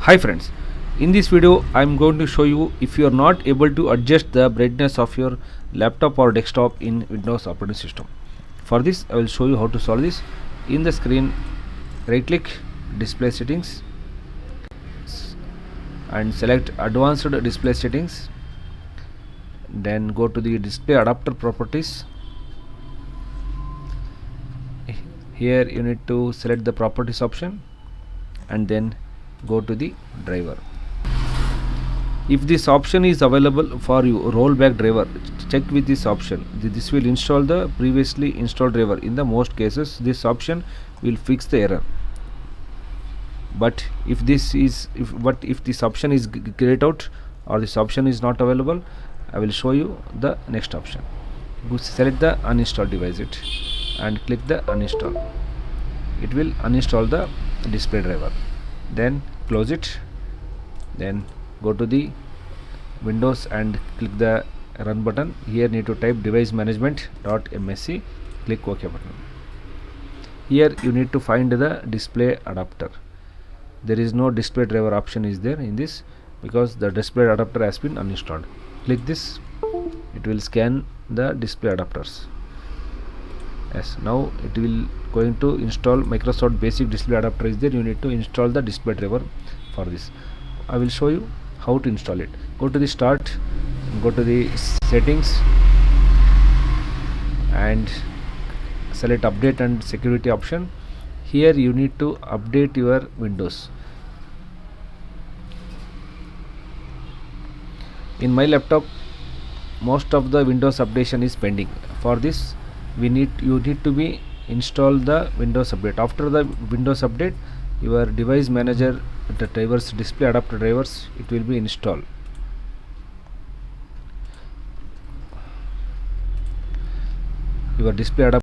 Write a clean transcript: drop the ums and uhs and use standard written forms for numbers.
Hi friends, in this video I am going to show you if you are not able to adjust the brightness of your laptop or desktop in Windows operating system. For this I will show you how to solve this. In the screen, right click display settings and select advanced display settings, then go to the display adapter properties. Here you need to select the properties option and then go to the driver. If this option is available for you, rollback driver, check with this option. This will install the previously installed driver. In the most cases this option will fix the error, but if this option is grayed out or this option is not available, I will show you the next option. Go select the uninstall device and click the uninstall. It will uninstall the display driver. Then close it, then go to the Windows and click the run button. Here need to type device management.msc, click OK button. Here you need to find the display adapter. There is no display driver option is there in this because the display adapter has been uninstalled. Click this, it will scan the display adapters. Yes, now it will going to install Microsoft basic display adapter is there. You need to install the display driver. For this I will show you how to install it. Go to the start, go to the settings and select update and security option. Here you need to update your Windows. In my laptop most of the Windows updation is pending. For this you need to be install the Windows update. After the Windows update, your device manager, the drivers, display adapter drivers, it will be installed. Your display adapter